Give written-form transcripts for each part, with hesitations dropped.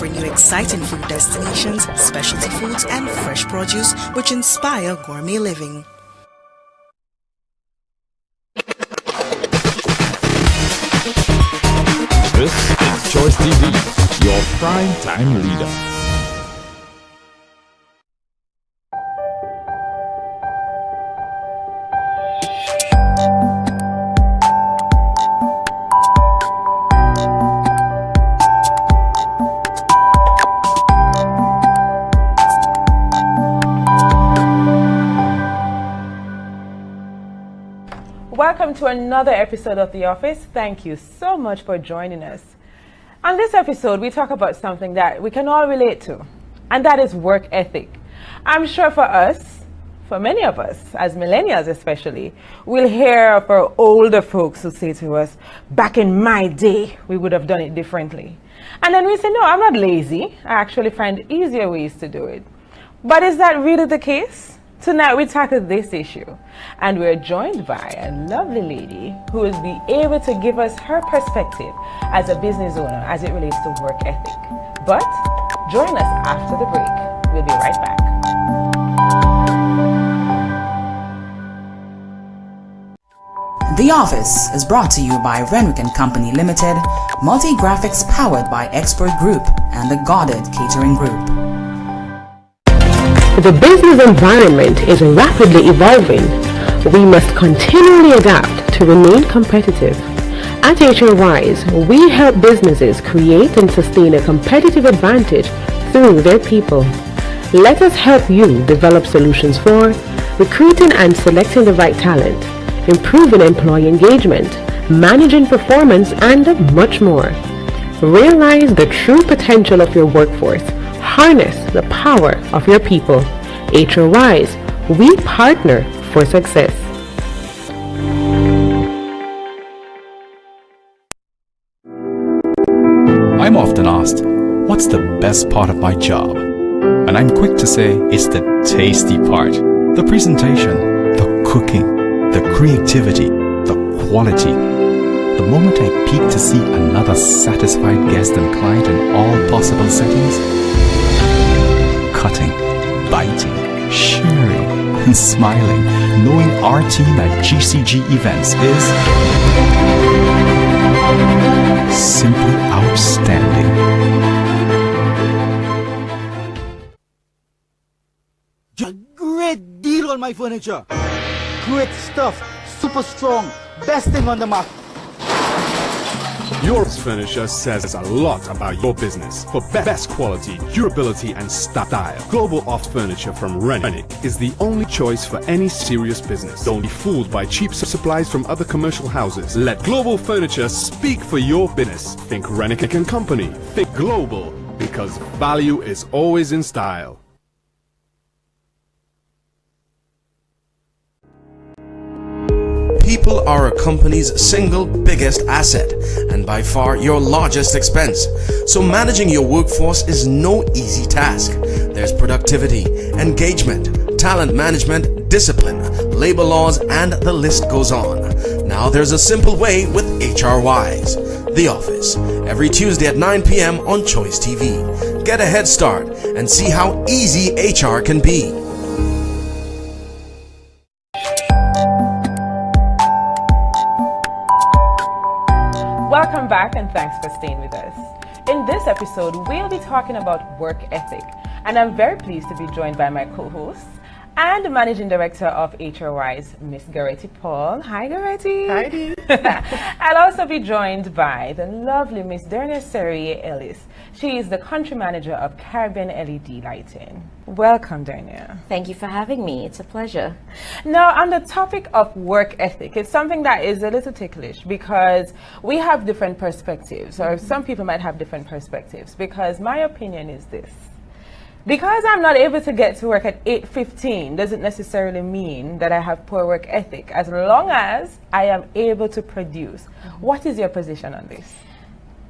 for new exciting food destinations, specialty foods, and fresh produce which inspire gourmet living. This is Choice TV, your prime time leader. Welcome to another episode of The Office. Thank you so much for joining us. On this episode, we talk about something that we can all relate to, and that is work ethic. I'm sure for us, for many of us, as millennials especially, we'll hear of our older folks who say to us, back in my day, we would have done it differently. And then we say, no, I'm not lazy. I actually find easier ways to do it. But is that really the case? Tonight we tackle this issue, and we're joined by a lovely lady who will be able to give us her perspective as a business owner as it relates to work ethic. But join us after the break. We'll be right back. The Office is brought to you by Renwick & Company Limited, Multi-Graphics powered by Expert Group and the Goddard Catering Group. The business environment is rapidly evolving. We must continually adapt to remain competitive. At HRWise, we help businesses create and sustain a competitive advantage through their people. Let us help you develop solutions for recruiting and selecting the right talent, improving employee engagement, managing performance, and much more. Realize the true potential of your workforce. Harness the power of your people. HRWise, we partner for success. I'm often asked, what's the best part of my job? And I'm quick to say, it's the tasty part. The presentation, the cooking, the creativity, the quality. The moment I peek to see another satisfied guest and client in all possible settings. Cutting, biting, sharing, and smiling, knowing our team at GCG events is simply outstanding. A great deal on my furniture. Great stuff, super strong, best thing on the market. Your furniture says a lot about your business. For best quality, durability, and style, Global Oft Furniture from Renwick is the only choice for any serious business. Don't be fooled by cheap supplies from other commercial houses. Let Global Furniture speak for your business. Think Renwick & Company. Think global, because value is always in style. People are a company's single biggest asset and by far your largest expense. So managing your workforce is no easy task. There's productivity, engagement, talent management, discipline, labor laws, and the list goes on. Now there's a simple way with HRWise. The Office, every Tuesday at 9 p.m. on Choice TV. Get a head start and see how easy HR can be. Welcome back and thanks for staying with us. In this episode, we'll be talking about work ethic, and I'm very pleased to be joined by my co-host and Managing Director of HRWise, Miss Goretti Paul. Hi, Goretti. Hi, Dee. I'll also be joined by the lovely Miss Derniea Serieux-Ellis. She is the Country Manager of Caribbean LED Lighting. Welcome, Derniea. Thank you for having me. It's a pleasure. Now, on the topic of work ethic, it's something that is a little ticklish because we have different perspectives, or some people might have different perspectives, because my opinion is this. Because I'm not able to get to work at 8:15 doesn't necessarily mean that I have poor work ethic, as long as I am able to produce. What is your position on this?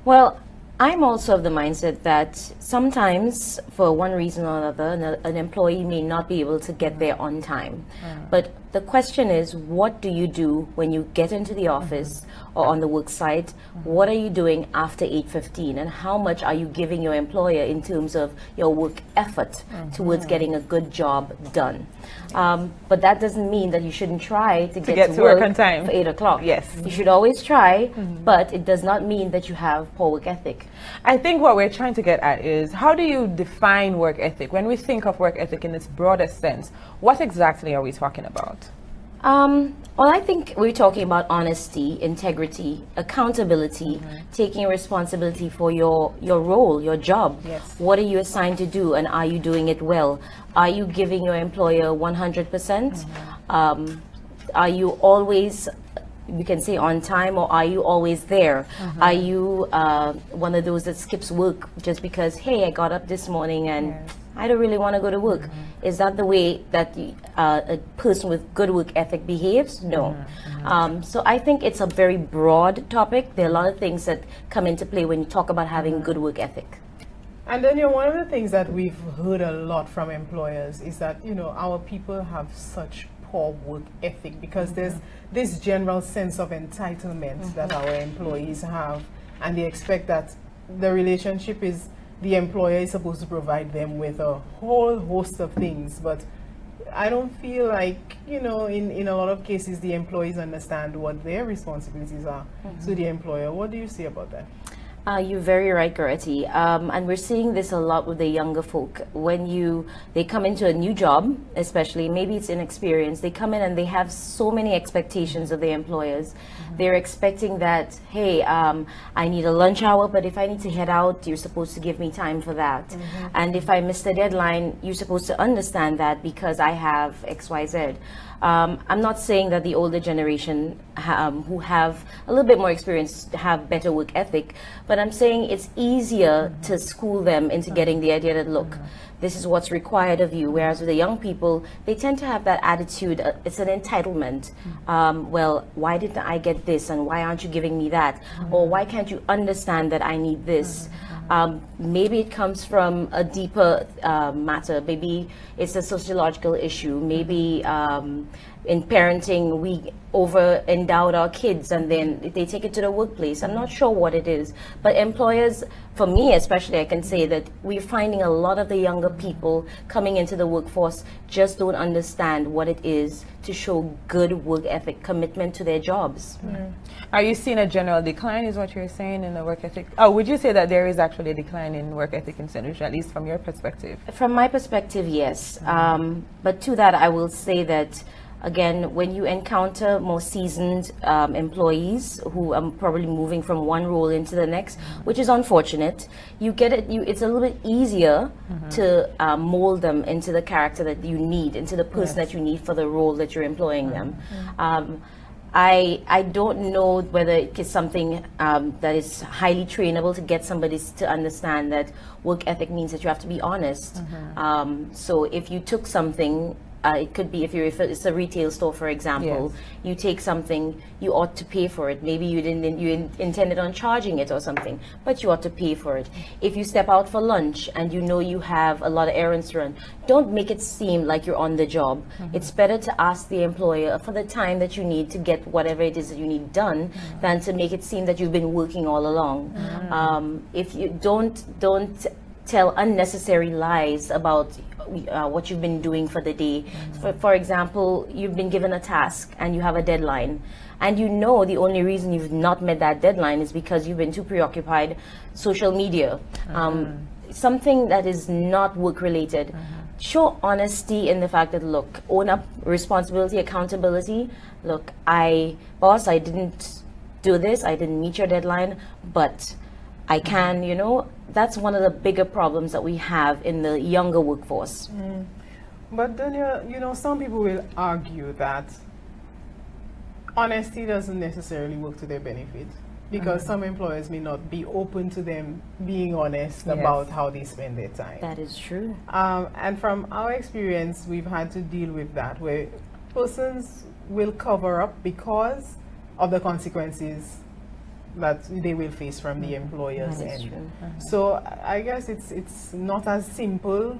Well, I'm also of the mindset that sometimes, for one reason or another, an employee may not be able to get there on time. But the question is, what do you do when you get into the office or on the work site? What are you doing after 8:15, and how much are you giving your employer in terms of your work effort towards getting a good job done? But that doesn't mean that you shouldn't try to get to work on time for 8 o'clock. Yes. You should always try, but it does not mean that you have poor work ethic. I think what we're trying to get at is, how do you define work ethic? When we think of work ethic in its broadest sense, what exactly are we talking about? Well, I think we're talking about honesty, integrity, accountability, taking responsibility for your role, your job. Yes. What are you assigned to do, and are you doing it well? Are you giving your employer 100%? Are you always, we can say, on time, or are you always there? Are you one of those that skips work just because, hey, I got up this morning and I don't really want to go to work? Is that the way that a person with good work ethic behaves? No. So I think it's a very broad topic. There are a lot of things that come into play when you talk about having good work ethic. And then, one of the things that we've heard a lot from employers is that, our people have such poor work ethic because there's this general sense of entitlement that our employees have, and they expect that the relationship is, the employer is supposed to provide them with a whole host of things, but I don't feel like, in a lot of cases the employees understand what their responsibilities are to the employer. What do you say about that? You're very right, Gertie. And we're seeing this a lot with the younger folk. When they come into a new job, especially, maybe it's inexperienced, they come in and they have so many expectations of their employers. They're expecting that, hey, I need a lunch hour, but if I need to head out, you're supposed to give me time for that. And if I miss the deadline, you're supposed to understand that because I have XYZ. I'm not saying that the older generation who have a little bit more experience have better work ethic, but I'm saying it's easier to school them into getting the idea that, look, this is what's required of you. Whereas with the young people, they tend to have that attitude, it's an entitlement. Well, why didn't I get this, and why aren't you giving me that? Or why can't you understand that I need this? Maybe it comes from a deeper matter. Maybe it's a sociological issue. Maybe in parenting, we over-endowed our kids and then they take it to the workplace. I'm not sure what it is. But employers, for me especially, I can say that we're finding a lot of the younger people coming into the workforce just don't understand what it is to show good work ethic, commitment to their jobs. Are you seeing a general decline, is what you're saying, in the work ethic? Oh, would you say that there is actually a decline in work ethic in St. Lucia, at least from your perspective? From my perspective, yes. But to that, I will say that, again, when you encounter more seasoned employees who are probably moving from one role into the next, which is unfortunate, you get it. It's a little bit easier to mold them into the character that you need, into the person that you need for the role that you're employing them. I don't know whether it's something that is highly trainable to get somebody to understand that work ethic means that you have to be honest. So if you took something, it could be if it's a retail store, for example, you take something, you ought to pay for it. Maybe you intended on charging it or something, but you ought to pay for it. If you step out for lunch and you know you have a lot of errands to run, don't make it seem like you're on the job. It's better to ask the employer for the time that you need to get whatever it is that you need done than to make it seem that you've been working all along. If you don't tell unnecessary lies about what you've been doing for the day. For example, you've been given a task and you have a deadline, and you know the only reason you've not met that deadline is because you've been too preoccupied social media. Something that is not work related. Show honesty in the fact that, look, own up, responsibility, accountability. Look, boss, I didn't do this, I didn't meet your deadline, but I can, that's one of the bigger problems that we have in the younger workforce. But then, some people will argue that honesty doesn't necessarily work to their benefit, because some employers may not be open to them being honest about how they spend their time. That is true. And from our experience, we've had to deal with that, where persons will cover up because of the consequences that they will face from the employer's end. So I guess it's not as simple.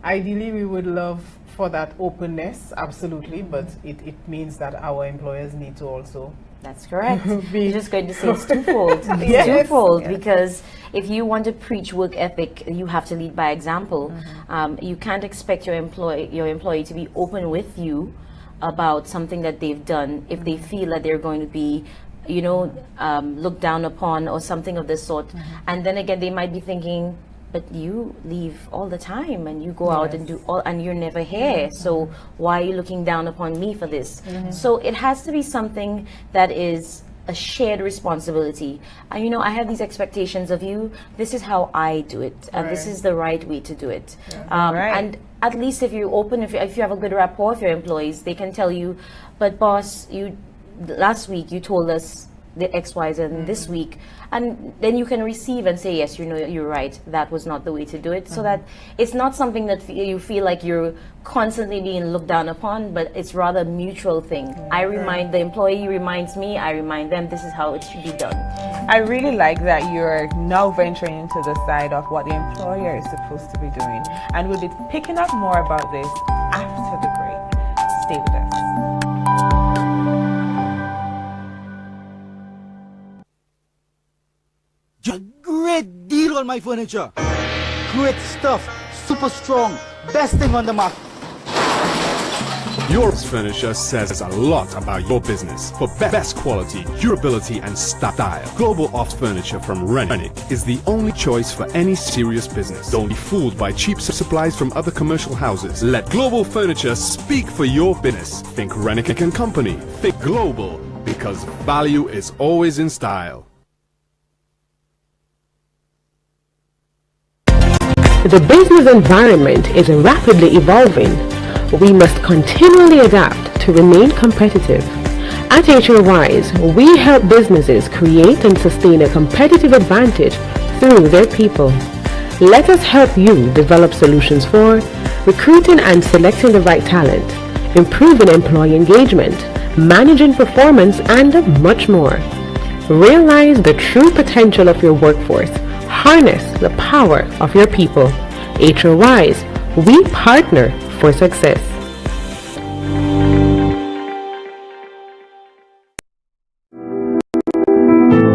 Ideally, we would love for that openness, absolutely, but it means that our employers need to also. That's correct. You're just going to say it's twofold. It's Yes. twofold Yes. because if you want to preach work ethic, you have to lead by example. You can't expect your employee to be open with you about something that they've done if they feel that they're going to be, looked down upon or something of this sort. And then again, they might be thinking, but you leave all the time and you go out and do all, and you're never here. So why are you looking down upon me for this? So it has to be something that is a shared responsibility. And I have these expectations of you. This is how I do it, and this is the right way to do it. And at least if you're open, if you have a good rapport with your employees, they can tell you, but boss, last week you told us the X, Y, Z, and this week, and then you can receive and say, yes, you're right, that was not the way to do it. So that it's not something that you feel like you're constantly being looked down upon, but it's rather a mutual thing. The employee reminds me, I remind them, this is how it should be done. I really like that you're now venturing into the side of what the employer is supposed to be doing, and we'll be picking up more about this after the break. Stay with us. Great deal on my furniture. Great stuff, super strong, best thing on the market. Your furniture says a lot about your business. For best quality, durability, and style, Global Office Furniture from Renwick is the only choice for any serious business. Don't be fooled by cheap supplies from other commercial houses. Let Global Furniture speak for your business. Think Renwick and Company. Think global, because value is always in style. The business environment is rapidly evolving. We must continually adapt to remain competitive. At HRWise, we help businesses create and sustain a competitive advantage through their people. Let us help you develop solutions for recruiting and selecting the right talent, improving employee engagement, managing performance, and much more. Realize the true potential of your workforce. Harness the power of your people. HRWise, we partner for success.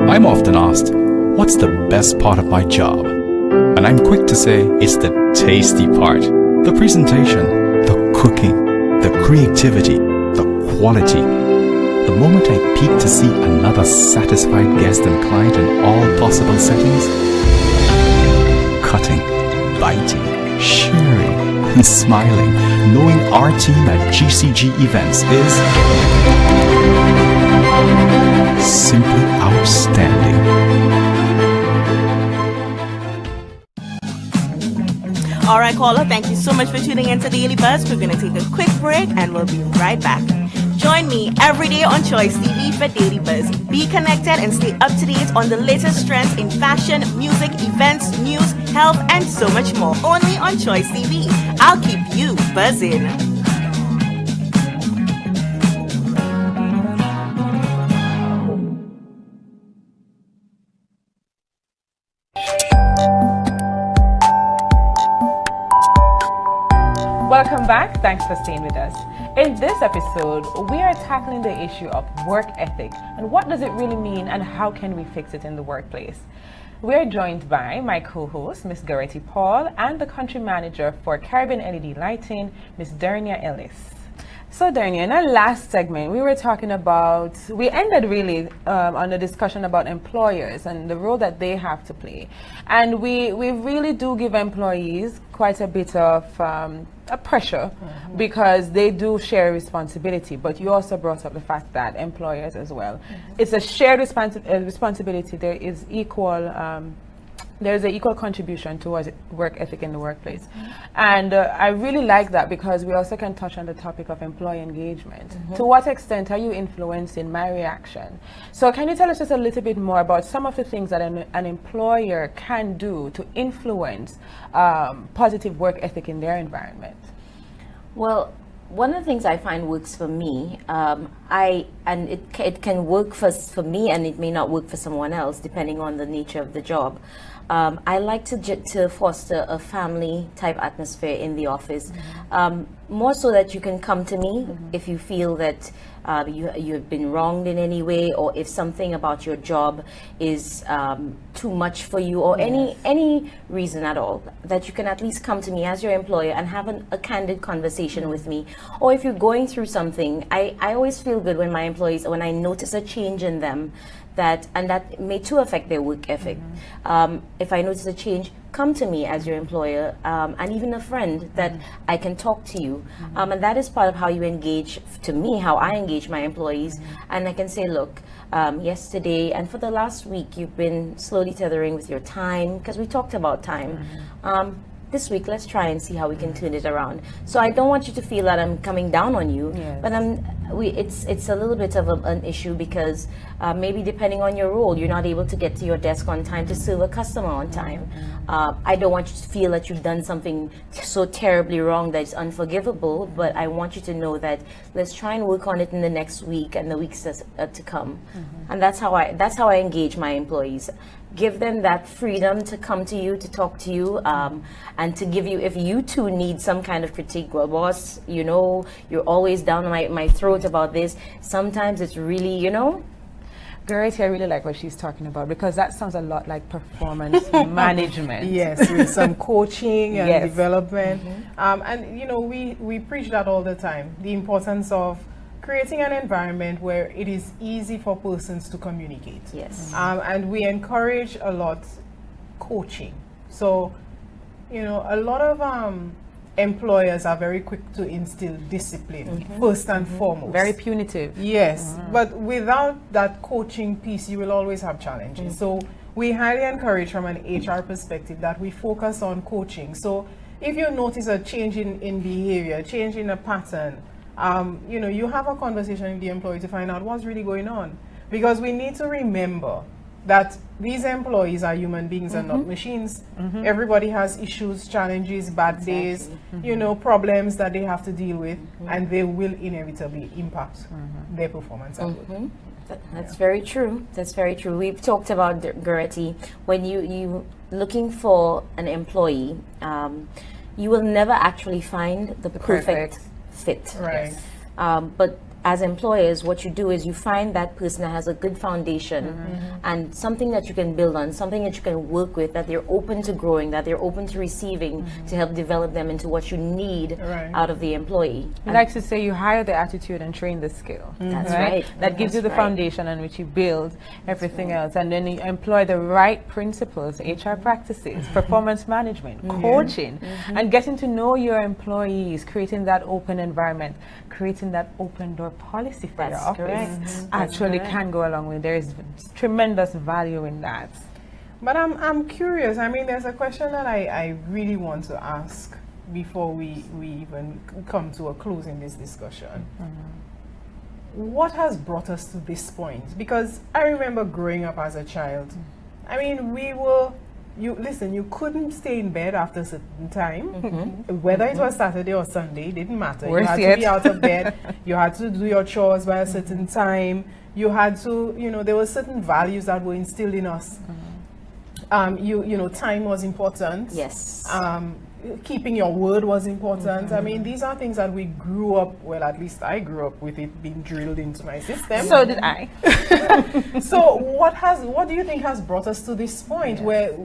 I'm often asked, what's the best part of my job? And I'm quick to say, it's the tasty part. The presentation, the cooking, the creativity, the quality. The moment I peek to see another satisfied guest and client in all possible settings, cutting, biting, sharing, and smiling, knowing our team at GCG events is simply outstanding. All right, caller, thank you so much for tuning in to Daily Buzz. We're going to take a quick break and we'll be right back. Join me every day on Choice TV for Daily Buzz. Be connected and stay up to date on the latest trends in fashion, music, events, news, health, and so much more. Only on Choice TV. I'll keep you buzzing. Welcome back. Thanks for staying with us. In this episode, we are tackling the issue of work ethic and what does it really mean and how can we fix it in the workplace. We are joined by my co-host, Ms. Goretti Paul, and the country manager for Caribbean LED Lighting, Ms. Derniea Ellis. So Derniea, in our last segment, we were talking about, we ended really on a discussion about employers and the role that they have to play. And we really do give employees quite a bit of a pressure because they do share responsibility. But you also brought up the fact that employers as well. It's a shared responsibility. There is there's an equal contribution towards work ethic in the workplace. And I really like that because we also can touch on the topic of employee engagement. To what extent are you influencing my reaction? So can you tell us just a little bit more about some of the things that an employer can do to influence positive work ethic in their environment? Well, one of the things I find works for me, it can work for me and it may not work for someone else depending on the nature of the job. I like to foster a family type atmosphere in the office, more so that you can come to me if you feel that you have been wronged in any way, or if something about your job is too much for you, or any reason at all, that you can at least come to me as your employer and have a candid conversation with me. Or if you're going through something, I always feel good when my employees, when I notice a change in them, that may too affect their work ethic. If I notice a change, come to me as your employer, and even a friend that I can talk to you. And that is part of how you engage, to me, how I engage my employees. And I can say, look, yesterday and for the last week, you've been slowly tethering with your time, because we talked about time. This week, let's try and see how we can turn it around. So I don't want you to feel that I'm coming down on you, but it's a little bit of an issue, because maybe depending on your role, you're not able to get to your desk on time to serve a customer on time. I don't want you to feel that you've done something so terribly wrong that it's unforgivable, but I want you to know that let's try and work on it in the next week and the weeks to come. And that's how I engage my employees. Give them that freedom to come to you, to talk to you, and to give you, if you too need some kind of critique, well, boss, you're always down my throat about this. Sometimes it's really, Gertie, I really like what she's talking about, because that sounds a lot like performance management. Yes, with some coaching and development. And we preach that all the time, the importance of creating an environment where it is easy for persons to communicate. Yes. And we encourage a lot coaching. So, a lot of employers are very quick to instill discipline, first and foremost. Very punitive. Yes, but without that coaching piece, you will always have challenges. So we highly encourage, from an HR perspective, that we focus on coaching. So if you notice a change in behavior, change in a pattern, you have a conversation with the employee to find out what's really going on. Because we need to remember that these employees are human beings and not machines. Everybody has issues, challenges, bad days, problems that they have to deal with, and they will inevitably impact their performance at work. That's very true. That's very true. We've talked about, Gertie, when you looking for an employee, you will never actually find the perfect fit. Right. But as employers, what you do is you find that person that has a good foundation and something that you can build on, something that you can work with, that they're open to growing, that they're open to receiving, to help develop them into what you need out of the employee. I like to say you hire the attitude and train the skill. That's right. That gives you the foundation on which you build everything else. And then you employ the right principles, HR practices, performance management, coaching, and getting to know your employees, creating that open environment, creating that open door policy for your office. Actually can go along with. There is tremendous value in that. But I'm curious. I mean, there's a question that I really want to ask before we even come to a close in this discussion. What has brought us to this point? Because I remember growing up as a child. I mean, you couldn't stay in bed after a certain time, whether it was Saturday or Sunday, didn't matter. You had to be out of bed. You had to do your chores by a certain time. You had to, there were certain values that were instilled in us. Time was important. Yes. Keeping your word was important. I mean, these are things that we grew up, well, at least I grew up with it being drilled into my system. So did I. So what do you think has brought us to this point where,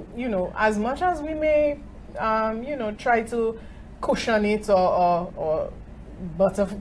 as much as we may, try to cushion it or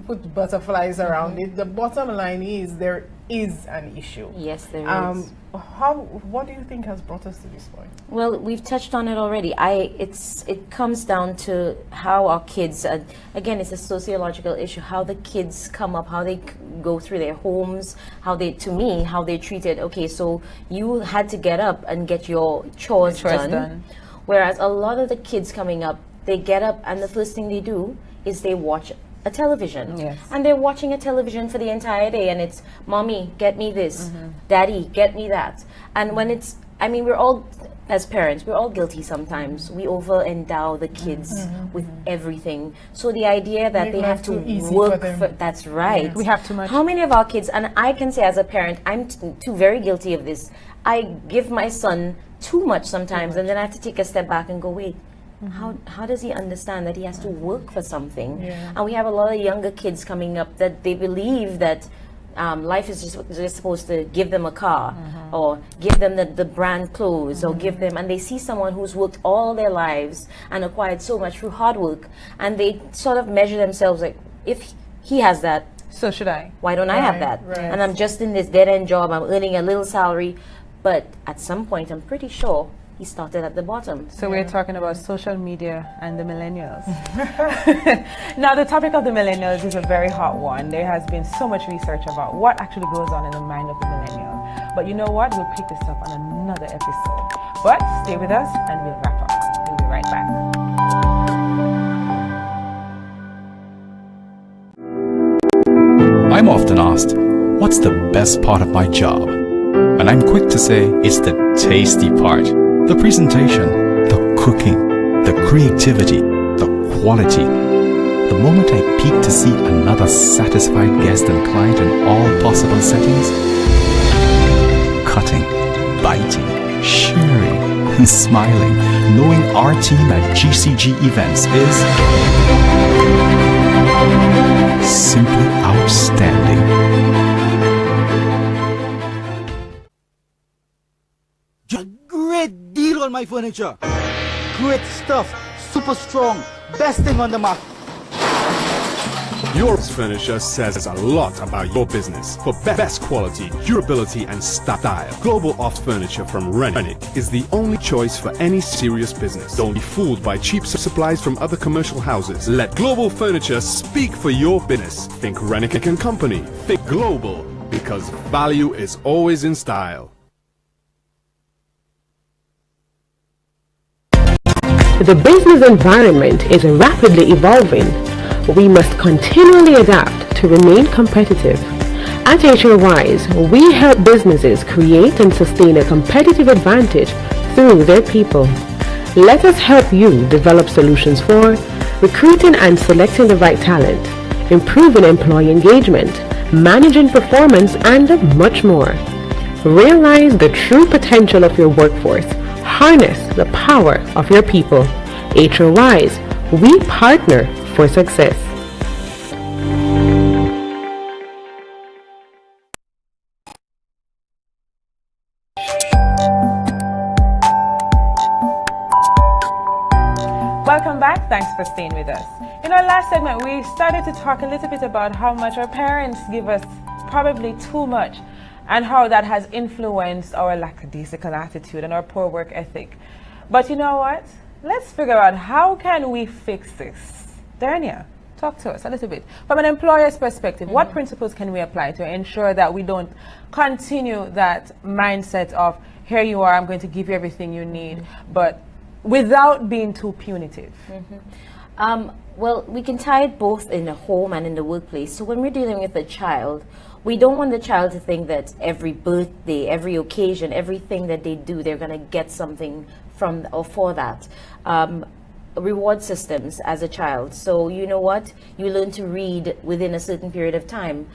put butterflies around it, the bottom line is there is an issue. Yes, there is. What do you think has brought us to this point? Well, we've touched on it already. It comes down to how our kids, again, it's a sociological issue, how the kids come up, how they go through their homes, how they're treated. Okay, so you had to get up and get your chores done. Whereas a lot of the kids coming up, they get up and the first thing they do is they watch a television. Yes. And they're watching a television for the entire day, and it's, Mommy, get me this, Daddy, get me that. And when we're all, as parents, we're all guilty sometimes. We over-endow the kids with everything. So the idea that they have to work for, that's right. Yes. We have too much. How many of our kids, and I can say as a parent, I'm too very guilty of this, I give my son too much sometimes, and then I have to take a step back and go, wait, how does he understand that he has to work for something? And we have a lot of younger kids coming up that they believe that life is just supposed to give them a car or give them the brand clothes or give them, and they see someone who's worked all their lives and acquired so much through hard work, and they sort of measure themselves like, if he has that, so should I. Why don't I have that? And I'm just in this dead-end job, I'm earning a little salary, but at some point I'm pretty sure he started at the bottom. So we're talking about social media and the millennials. Now, the topic of the millennials is a very hot one. There has been so much research about what actually goes on in the mind of the millennial. But you know what? We'll pick this up on another episode. But stay with us and we'll wrap up. We'll be right back. I'm often asked, what's the best part of my job? And I'm quick to say, it's the tasty part. The presentation, the cooking, the creativity, the quality. The moment I peek to see another satisfied guest and client in all possible settings. Cutting, biting, sharing, and smiling, knowing our team at GCG events is simply outstanding. Great deal on my furniture. Great stuff, super strong, best thing on the market. Your furniture says a lot about your business. For best quality, durability, and style, Global Office Furniture from Renwick is the only choice for any serious business. Don't be fooled by cheap supplies from other commercial houses. Let Global Furniture speak for your business. Think Renwick and Company. Think global, because value is always in style. The business environment is rapidly evolving. We must continually adapt to remain competitive. At HRWise, we help businesses create and sustain a competitive advantage through their people. Let us help you develop solutions for recruiting and selecting the right talent, improving employee engagement, managing performance, and much more. Realize the true potential of your workforce. Harness the power of your people. HRWise, we partner for success. Welcome back. Thanks for staying with us. In our last segment, we started to talk a little bit about how much our parents give us, probably too much, and how that has influenced our lackadaisical attitude and our poor work ethic. But you know what? Let's figure out, how can we fix this? Derniea, talk to us a little bit. From an employer's perspective, what principles can we apply to ensure that we don't continue that mindset of, here you are, I'm going to give you everything you need, but without being too punitive? Well, we can tie it both in the home and in the workplace. So when we're dealing with a child, we don't want the child to think that every birthday, every occasion, everything that they do, they're going to get something from or for that. Reward systems as a child. So you know what? You learn to read within a certain period of time.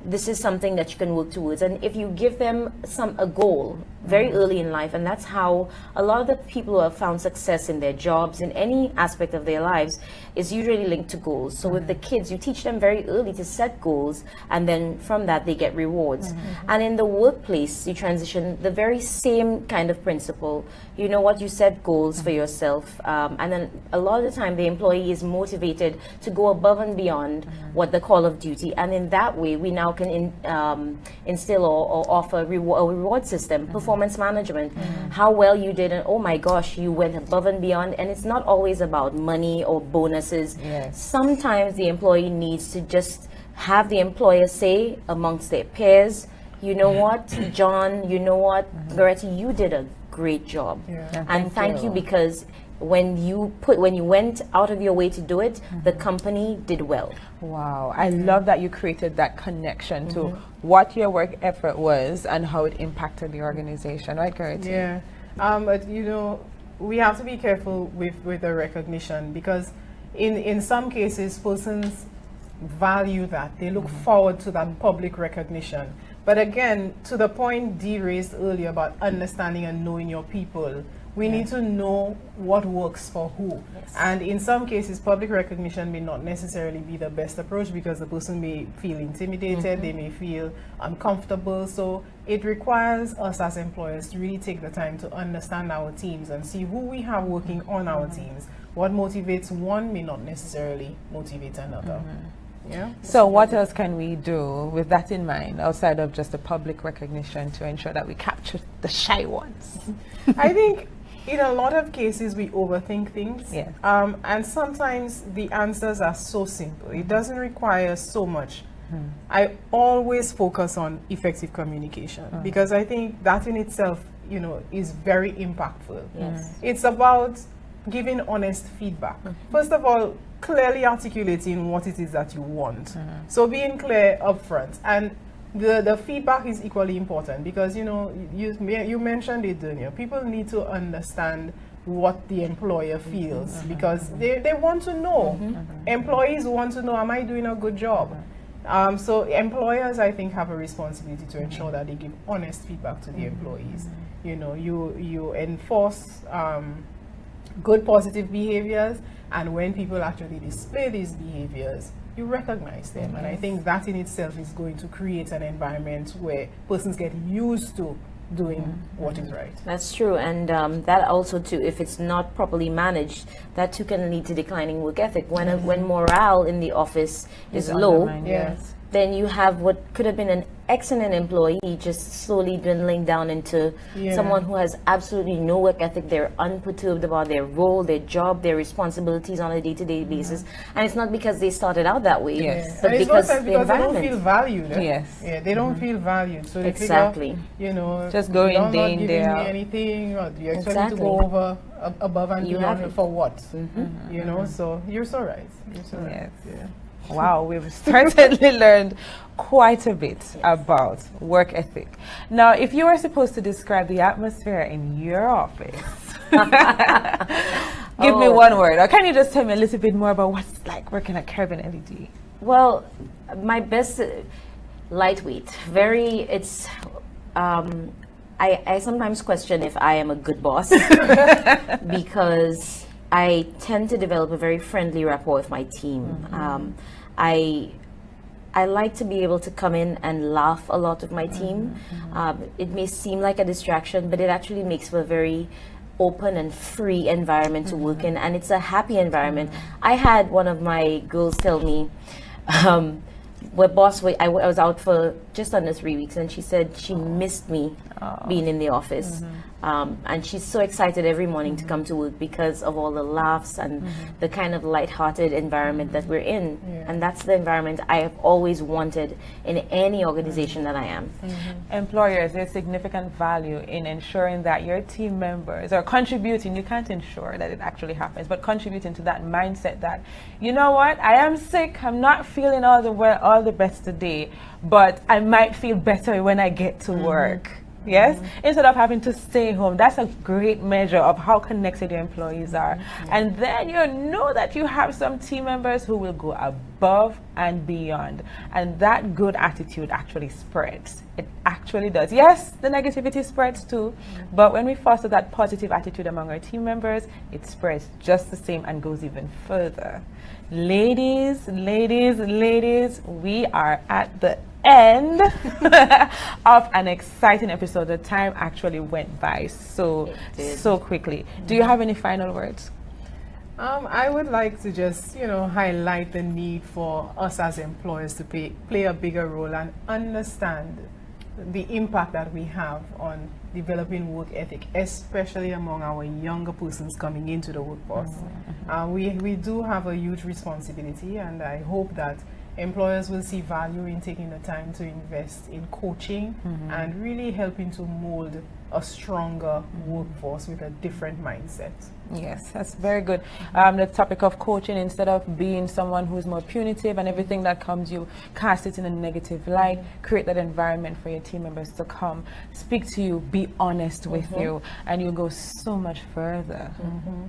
This is something that you can work towards. And if you give them a goal very early in life, and that's how a lot of the people who have found success in their jobs, in any aspect of their lives, is usually linked to goals. So with the kids, you teach them very early to set goals, and then from that they get rewards. And in the workplace, you transition the very same kind of principle. You know what? You set goals for yourself, and then a lot of the time the employee is motivated to go above and beyond what the call of duty, and in that way we now can instill or offer a reward system, performance management, how well you did, and oh my gosh, you went above and beyond. And it's not always about money or bonuses. Sometimes the employee needs to just have the employer say amongst their peers, you know what, John, you know what, Goretti, you did a great job, and thank you, because when you went out of your way to do it, the company did well. Wow, I love that you created that connection to what your work effort was and how it impacted the organization, right, Goretti? But you know, we have to be careful with the recognition, because in some cases persons value that, they look forward to that public recognition, But again, to the point Dee raised earlier about understanding and knowing your people, we need to know what works for who. Yes. And in some cases, public recognition may not necessarily be the best approach because the person may feel intimidated, they may feel uncomfortable. So it requires us as employers to really take the time to understand our teams and see who we have working on our teams. What motivates one may not necessarily motivate another. Yeah. So what else can we do with that in mind, outside of just the public recognition, to ensure that we capture the shy ones? I think in a lot of cases we overthink things. Yes. And sometimes the answers are so simple. It doesn't require so much. I always focus on effective communication because I think that in itself, you know, is very impactful. Yes. It's about giving honest feedback. First of all, clearly articulating what it is that you want. So being clear upfront, and the feedback is equally important because, you know, you mentioned it, Derniea. People need to understand what the employer feels because they want to know. Employees want to know, am I doing a good job? So employers, I think, have a responsibility to ensure that they give honest feedback to the employees. You know, you enforce good positive behaviors, and when people actually display these behaviors, you recognize them. And I think that in itself is going to create an environment where persons get used to doing what is right. That's true, and that also too, if it's not properly managed, that too can lead to declining work ethic. When morale in the office is low, Yes. then you have what could have been an excellent employee just slowly dwindling down into someone who has absolutely no work ethic. They're unperturbed about their role, their job, their responsibilities on a day-to-day basis. And it's not because they started out that way, but and it's because not the because they don't environment. feel valued. Yes. Yeah, they don't feel valued. So they Exactly. figure, you know, Just go in you're day not in, giving day me out. anything, or you expect me to Exactly. go over above and You beyond have it. for what? You know, so you're so right. You're so Yes. right. Yeah. Wow, we've certainly learned quite a bit about work ethic. Now, if you were supposed to describe the atmosphere in your office, give me one word, or can you just tell me a little bit more about what's it's like working at Caribbean LED? Well, my best, lightweight, it's, I sometimes question if I am a good boss because I tend to develop a very friendly rapport with my team. I like to be able to come in and laugh a lot with my team. It may seem like a distraction, but it actually makes for a very open and free environment to work in, and it's a happy environment. I had one of my girls tell me, I was out for just under 3 weeks, and she said she missed me being in the office. And she's so excited every morning to come to work because of all the laughs and the kind of light-hearted environment that we're in. And that's the environment I have always wanted in any organization that I am. Employers, there's significant value in ensuring that your team members are contributing. You can't ensure that it actually happens, but contributing to that mindset that, you know what, I am sick, I'm not feeling all the best today, but I might feel better when I get to work. Yes, instead of having to stay home. That's a great measure of how connected your employees are. And then you know that you have some team members who will go above and beyond, and that good attitude actually spreads. It actually does. Yes, the negativity spreads too, but when we foster that positive attitude among our team members, it spreads just the same and goes even further. Ladies, we are at the end of an exciting episode. The time actually went by so quickly. Do you have any final words? I would like to just, highlight the need for us as employers to play a bigger role and understand the impact that we have on developing work ethic, especially among our younger persons coming into the workforce. We do have a huge responsibility, and I hope that employers will see value in taking the time to invest in coaching and really helping to mold a stronger workforce with a different mindset. Yes, that's very good. The topic of coaching, instead of being someone who's more punitive and everything that comes, you cast it in a negative light, create that environment for your team members to come, speak to you, be honest with you, and you'll go so much further.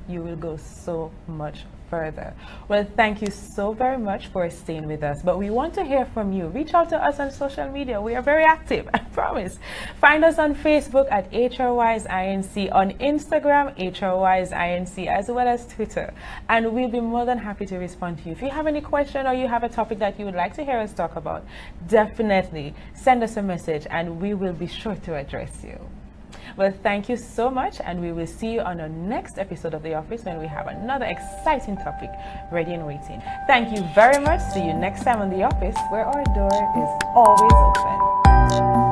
You will go so much further. Well, thank you so very much for staying with us, but we want to hear from you. Reach out to us on social media. We are very active, I promise. Find us on Facebook at HRWise INC, on Instagram HRWise INC, as well as Twitter, and we'll be more than happy to respond to you. If you have any question or you have a topic that you would like to hear us talk about, definitely send us a message and we will be sure to address you. Well, thank you so much, and we will see you on the next episode of The Office when we have another exciting topic ready and waiting. Thank you very much. See you next time on The Office, where our door is always open.